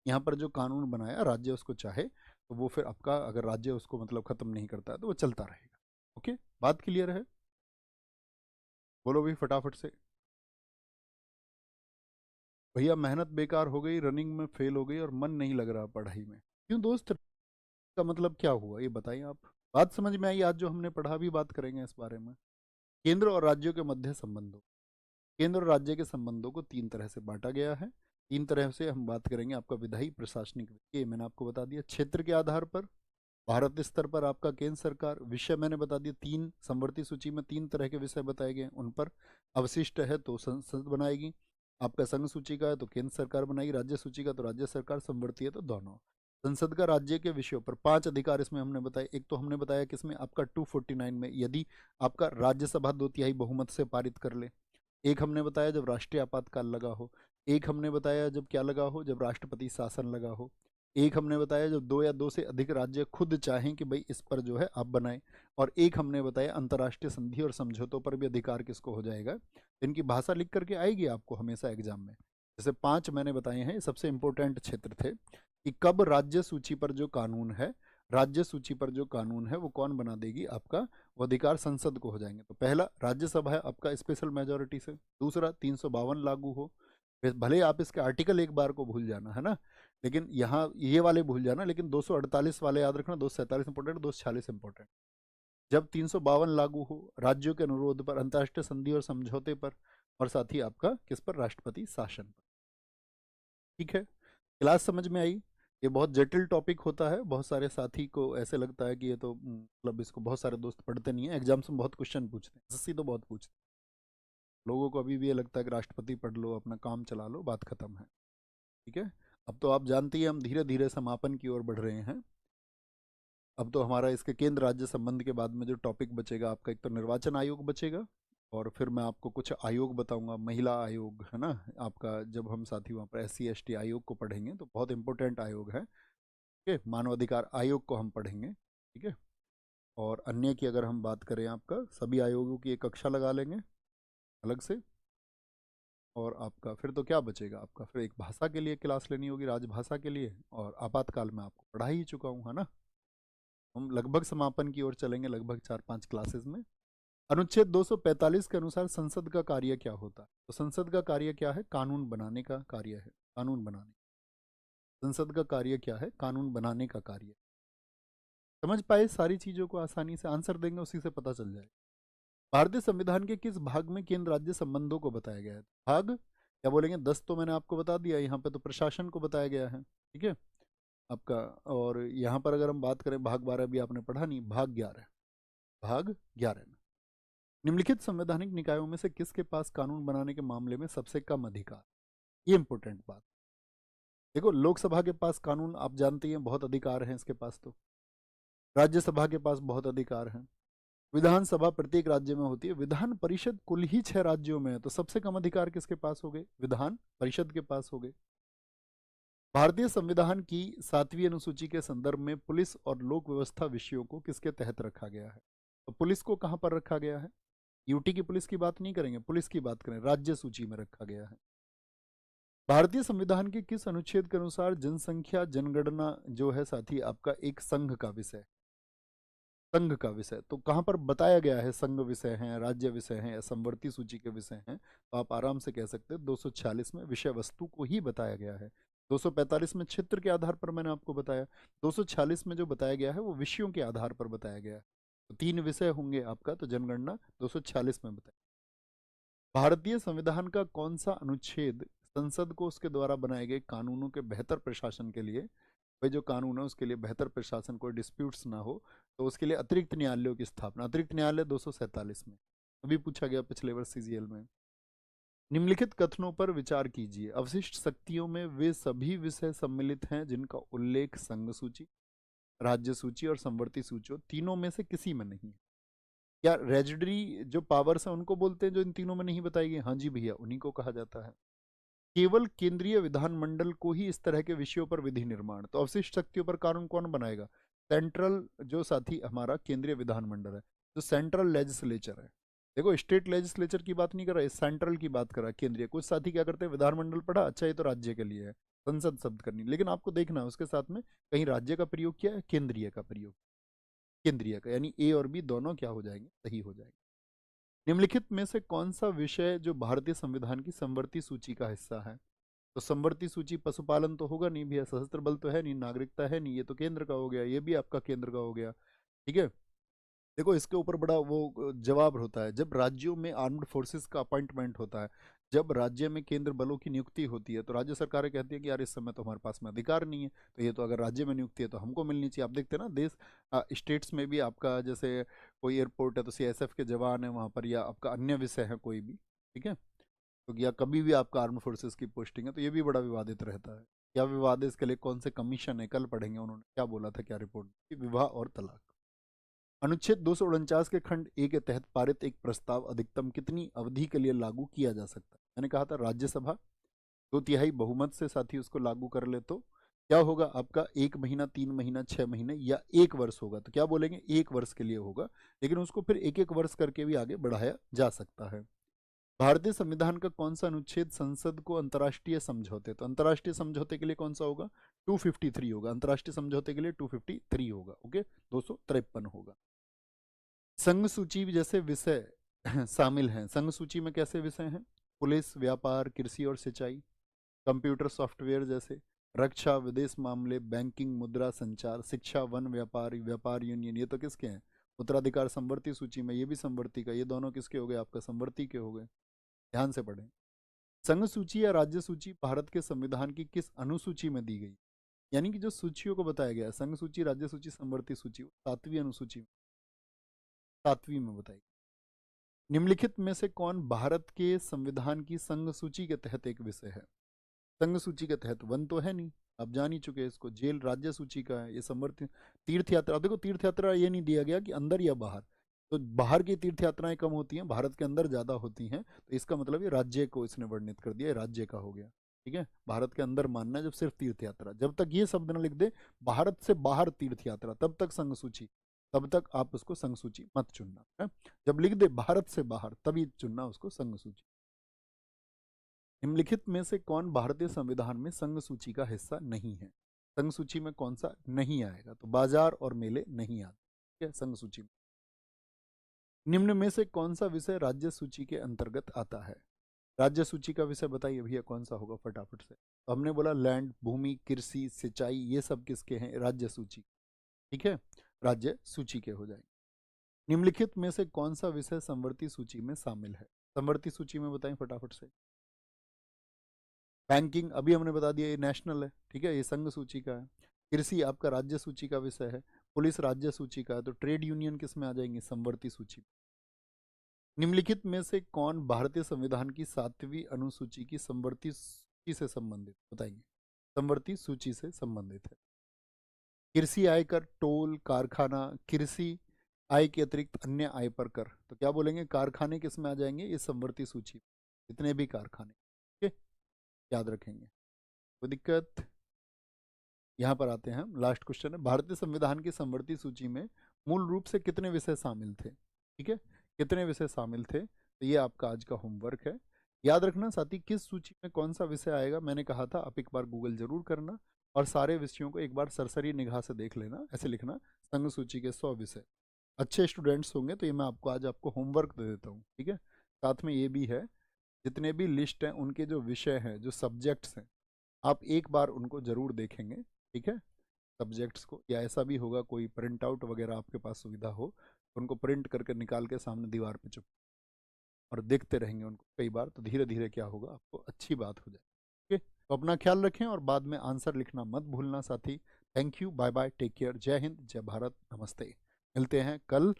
यहाँ पर जो कानून बनाया राज्य उसको चाहे तो वो फिर आपका, अगर राज्य उसको मतलब खत्म नहीं करता है तो वो चलता रहेगा। ओके, बात क्लियर है? बोलो भी फटाफट से। भैया मेहनत बेकार हो गई, रनिंग में फेल हो गई और मन नहीं लग रहा पढ़ाई में, क्यों दोस्त? का मतलब क्या हुआ ये बताइए आप। बात समझ में आई? आज जो हमने पढ़ा भी बात करेंगे इस बारे में। केंद्र और राज्यों के मध्य संबंधों, केंद्र और राज्य के संबंधों को तीन तरह से बांटा गया है। तीन तरह से हम बात करेंगे। आपका विधायी, प्रशासनिक, ये मैंने आपको बता दिया। क्षेत्र के आधार पर, भारत स्तर पर आपका केंद्र सरकार। विषय मैंने बता दिया, तीन समवर्ती सूची में तीन तरह के विषय बताए गए हैं, उन पर अवशिष्ट है तो संसद बनाएगी। आपका संघ सूची का है तो केंद्र सरकार बनाएगी, राज्य सूची का तो राज्य सरकार, समवर्ती है तो दोनों। संसद का राज्य के विषयों पर पांच अधिकार इसमें हमने बताए। एक तो हमने बताया कि इसमें आपका 249 में यदि आपका राज्यसभा 2/3 बहुमत से पारित कर ले। एक हमने बताया जब राष्ट्रीय आपातकाल लगा हो। एक हमने बताया जब क्या लगा हो, जब राष्ट्रपति शासन लगा हो। एक हमने बताया जब दो या दो से अधिक राज्य खुद चाहें कि भाई इस पर जो है आप बनाएं। और एक हमने बताया अंतर्राष्ट्रीय संधि और समझौतों पर भी अधिकार किसको हो जाएगा। इनकी भाषा लिख करके आएगी आपको हमेशा एग्जाम में। जैसे पांच मैंने बताए हैं, सबसे इंपॉर्टेंट क्षेत्र थे कि कब राज्य सूची पर जो कानून है, राज्य सूची पर जो कानून है वो कौन बना देगी आपका, वो अधिकार संसद को हो जाएंगे। तो पहला राज्यसभा है आपका स्पेशल मेजोरिटी से। दूसरा 352 लागू हो, फिर भले आप इसके आर्टिकल एक बार को भूल जाना है ना, लेकिन यहाँ ये वाले भूल जाना, लेकिन 248 वाले याद रखना, 247 इंपॉर्टेंट, 246 इंपॉर्टेंट। जब 352 लागू हो, राज्यों के अनुरोध पर, अंतर्राष्ट्रीय संधि और समझौते पर, और साथ ही आपका किस पर, राष्ट्रपति शासन पर। ठीक है, क्लास समझ में आई? ये बहुत जटिल टॉपिक होता है, बहुत सारे साथी को ऐसे लगता है कि ये तो मतलब इसको बहुत सारे दोस्त पढ़ते नहीं है, एग्जाम्स में बहुत क्वेश्चन पूछते हैं, एसएससी तो बहुत पूछते हैं। लोगों को अभी भी ये लगता है कि राष्ट्रपति पढ़ लो, अपना काम चला लो, बात खत्म है। ठीक है, अब तो आप जानते ही हम धीरे धीरे समापन की ओर बढ़ रहे हैं। अब तो हमारा इसके केंद्र राज्य संबंध के बाद में जो टॉपिक बचेगा आपका, एक तो निर्वाचन आयोग बचेगा, और फिर मैं आपको कुछ आयोग बताऊंगा, महिला आयोग है ना आपका, जब हम साथी वहाँ पर SC ST आयोग को पढ़ेंगे तो बहुत इंपॉर्टेंट आयोग है। ठीक है, मानवाधिकार आयोग को हम पढ़ेंगे। ठीक है, और अन्य की अगर हम बात करें, आपका सभी आयोगों की एक कक्षा लगा लेंगे अलग से। और आपका फिर तो क्या बचेगा आपका, फिर एक भाषा के लिए क्लास लेनी होगी, राजभाषा के लिए, और आपातकाल में आपको पढ़ा ही चुका हूँ है ना। हम लगभग समापन की ओर चलेंगे, लगभग 4-5 क्लासेस में। अनुच्छेद 245 के अनुसार संसद का कार्य क्या होता है? तो संसद का कार्य क्या है? कानून बनाने का कार्य है, कानून बनाने। संसद का कार्य क्या है? कानून बनाने का कार्य। समझ पाए सारी चीजों को? आसानी से आंसर देंगे, उसी से पता चल जाए। भारतीय संविधान के किस भाग में केंद्र राज्य संबंधों को बताया गया है? भाग क्या बोलेंगे, 10 तो मैंने आपको बता दिया, यहाँ पे तो प्रशासन को बताया गया है। ठीक है आपका। और यहाँ पर अगर हम बात करें, भाग 12 भी आपने पढ़ा नहीं, भाग 11, भाग 11 में निम्नलिखित संवैधानिक निकायों में से किसके पास कानून बनाने के मामले में सबसे कम अधिकार? ये इंपॉर्टेंट बात। देखो, लोकसभा के पास कानून आप जानते हैं बहुत अधिकार हैं इसके पास, तो राज्यसभा के पास बहुत अधिकार हैं। विधानसभा प्रत्येक राज्य में होती है, विधान परिषद कुल ही 6 राज्यों में है, तो सबसे कम अधिकार किसके पास हो गए? विधान परिषद के पास हो गए। भारतीय संविधान की 7वीं अनुसूची के संदर्भ में पुलिस और लोक व्यवस्था विषयों को किसके तहत रखा गया है? तो पुलिस को कहां पर रखा गया है? यूटी की पुलिस की बात नहीं करेंगे, पुलिस की बात करें, राज्य सूची में रखा गया है। भारतीय संविधान के किस अनुच्छेद के अनुसार जनसंख्या जनगणना जो है साथी आपका एक संघ का विषय, संघ का विषय, तो कहाँ पर बताया गया है? संघ विषय हैं, राज्य विषय हैं, या समवर्ती सूची के विषय हैं? तो आप आराम से कह सकते हैं 246 में विषय वस्तु को ही बताया गया है। 245 में क्षेत्र के आधार पर मैंने आपको बताया, 246 में जो बताया गया है वो विषयों के आधार पर बताया गया है। तो 3 विषय होंगे आपका, तो जनगणना 246 में बताया। भारतीय संविधान का कौन सा अनुच्छेद संसद को उसके द्वारा बनाए गए कानूनों के बेहतर प्रशासन के लिए, भाई जो कानून है उसके लिए बेहतर प्रशासन, कोई डिस्प्यूट्स ना हो, तो उसके लिए अतिरिक्त न्यायालयों की स्थापना, अतिरिक्त न्यायालय 247 में अभी पूछा गया पिछले वर्ष CGL में। निम्नलिखित कथनों पर विचार कीजिए, अवशिष्ट शक्तियों में वे सभी विषय सम्मिलित हैं जिनका उल्लेख संघ सूची, राज्य सूची और समवर्ती सूची तीनों में से किसी में नहीं है। क्या रेजिडरी जो पावर्स हैं उनको बोलते हैं जो इन तीनों में नहीं बताई गई? हाँ जी भैया, उन्हीं को कहा जाता है। केवल केंद्रीय विधानमंडल को ही इस तरह के विषयों पर विधि निर्माण, तो अवशिष्ट शक्तियों पर कानून कौन बनाएगा? सेंट्रल जो साथी हमारा केंद्रीय विधानमंडल है, जो सेंट्रल लेजिस्लेचर है, देखो स्टेट लेजिस्लेचर की बात नहीं कर रहा है, सेंट्रल की बात कर रहा है, केंद्रीय। कुछ साथी क्या करते हैं, विधानमंडल पढ़ा, अच्छा ये तो राज्य के लिए है, संसद शब्द करनी, लेकिन आपको देखना है उसके साथ में कहीं राज्य का प्रयोग किया है, केंद्रीय का प्रयोग, केंद्रीय का, यानी ए और बी दोनों क्या हो जाएंगे, सही हो जाएंगे। निम्नलिखित में से कौन सा विषय जो भारतीय संविधान की समवर्ती सूची का हिस्सा है? तो समवर्ती सूची, पशुपालन तो होगा नहीं भैया, सशस्त्र बल तो है नहीं, नागरिकता है नहीं, ये तो केंद्र का हो गया, ये भी आपका केंद्र का हो गया। ठीक है, देखो इसके ऊपर बड़ा वो जवाब होता है, जब राज्यों में आर्म्ड फोर्सेस का अपॉइंटमेंट होता है, जब राज्य में केंद्र बलों की नियुक्ति होती है, तो राज्य सरकारें कहती है कि यार इस समय तो हमारे पास में अधिकार नहीं है, तो ये तो अगर राज्य में नियुक्ति है तो हमको मिलनी चाहिए। आप देखते हैं ना देश, स्टेट्स में भी आपका जैसे कोई एयरपोर्ट है तो सीएसएफ के जवान है वहाँ पर, या आपका अन्य विषय है कोई भी, ठीक है, तो या कभी भी आपका आर्म फोर्सेस की पोस्टिंग है, तो ये भी बड़ा विवादित रहता है। क्या विवाद है इसके लिए, कौन से कमीशन है, कल पढ़ेंगे उन्होंने क्या बोला था, क्या रिपोर्ट, विवाह और तलाक। अनुच्छेद 249 के खंड ए के तहत पारित एक प्रस्ताव अधिकतम कितनी अवधि के लिए लागू किया जा सकता है? मैंने कहा था राज्यसभा 2/3 बहुमत से साथी उसको लागू कर ले तो क्या होगा आपका, 1 महीना, 3 महीना, 6 महीने या 1 वर्ष होगा, तो क्या बोलेंगे 1 वर्ष के लिए होगा, लेकिन उसको फिर एक एक वर्ष करके भी आगे बढ़ाया जा सकता है। भारतीय संविधान का कौन सा अनुच्छेद संसद को अंतर्राष्ट्रीय समझौते, तो अंतर्राष्ट्रीय समझौते के लिए कौन सा होगा, 253 होगा, अंतर्राष्ट्रीय समझौते के लिए 253 होगा, ओके, 253 होगा। संघ सूची जैसे विषय शामिल हैं, संघ सूची में कैसे विषय हैं, पुलिस, व्यापार, कृषि और सिंचाई, कंप्यूटर सॉफ्टवेयर जैसे, रक्षा, विदेश मामले, बैंकिंग, मुद्रा, संचार, शिक्षा, वन, व्यापार, व्यापार यूनियन, ये तो किसके हैं, उत्तराधिकार संवर्ती सूची में, ये भी संवर्ती का, ये दोनों किसके हो गए आपका, संवर्ती के हो गए। ध्यान से पढ़ें। संघ सूची या राज्य सूची भारत के संविधान की किस अनुसूची में दी गई, यानी कि जो सूचियों को बताया गया है, संघ सूची, राज्य सूची, संवर्ती सूची, 7वीं अनुसूची में, 7वीं में बताई। निम्नलिखित में से कौन भारत के संविधान की संघ सूची के तहत एक विषय है? संघ सूची के तहत वन तो है नहीं, आप जान ही चुके हैं इसको, जेल राज्य सूची का है, ये समर्थ, तीर्थ यात्रा, देखो तीर्थ यात्रा ये नहीं दिया गया कि अंदर या बाहर, तो बाहर की तीर्थ यात्राएं कम होती हैं, भारत के अंदर ज्यादा होती हैं, तो इसका मतलब ये राज्य को इसने वर्णित कर दिया, राज्य का हो गया। ठीक है, भारत के अंदर मानना है जब सिर्फ तीर्थ यात्रा, जब तक ये शब्द न लिख दे भारत से बाहर तीर्थ यात्रा, तब तक संघ सूची, तब तक आप उसको संघ सूची मत चुनना है। जब लिख दे भारत से बाहर तभी चुनना उसको संघ सूची। निम्नलिखित में से कौन भारतीय संविधान में संघ सूची का हिस्सा नहीं है? संघ सूची में कौन सा नहीं आएगा, तो बाजार और मेले नहीं आते, ठीक है, संघ सूची में। निम्न में से कौन सा विषय राज्य सूची के अंतर्गत आता है? राज्य सूची का विषय बताइए भैया कौन सा होगा फटाफट से। तो हमने बोला लैंड, भूमि, कृषि, सिंचाई, ये सब किसके हैं, राज्य सूची, ठीक है, राज्य सूची के हो जाएंगे। निम्नलिखित में से कौन सा विषय संवर्ती सूची में शामिल है? संवर्ती सूची में बताएं फटाफट से। बैंकिंग अभी हमने बता दिया ये नेशनल है, ठीक है, ये संघ सूची का है। कृषि आपका राज्य सूची का विषय है। पुलिस राज्य सूची का है, तो ट्रेड यूनियन किस में आ जाएंगे, संवर्ती सूची। निम्नलिखित में से कौन भारतीय संविधान की 7वीं अनुसूची की संवर्ती सूची से संबंधित, बताएंगे, संवर्ती सूची से संबंधित है? कृषि आय कर, टोल, कारखाना, कृषि आय के अतिरिक्त अन्य आय पर कर, तो क्या बोलेंगे, कारखाने किस में आ जाएंगे, इस संवर्ती सूची, जितने भी कारखाने, ठीक है, याद रखेंगे, कोई दिक्कत। यहाँ पर आते हैं, लास्ट क्वेश्चन है, भारतीय संविधान की संवर्ती सूची में मूल रूप से कितने विषय शामिल थे, ठीक है, कितने विषय शामिल थे, तो ये आपका आज का होमवर्क है। याद रखना साथी, किस सूची में कौन सा विषय आएगा, मैंने कहा था आप एक बार गूगल जरूर करना और सारे विषयों को एक बार सरसरी निगाह से देख लेना, ऐसे लिखना संघ सूची के 100 विषय। अच्छे स्टूडेंट्स होंगे तो ये मैं आपको आज आपको होमवर्क दे देता हूँ, ठीक है, साथ में ये भी है, जितने भी लिस्ट हैं उनके जो विषय हैं, जो सब्जेक्ट्स हैं, आप एक बार उनको जरूर देखेंगे, ठीक है, सब्जेक्ट्स को, या ऐसा भी होगा कोई प्रिंट आउट वगैरह आपके पास सुविधा हो तो उनको प्रिंट करके निकाल के सामने दीवार पे चुप और देखते रहेंगे उनको कई बार, तो धीरे धीरे क्या होगा, आपको अच्छी बात हो जाए। ओके, तो अपना ख्याल रखें और बाद में आंसर लिखना मत भूलना साथी। Thank you, bye bye, take care, जय हिंद, जय भारत, नमस्ते। मिलते हैं कल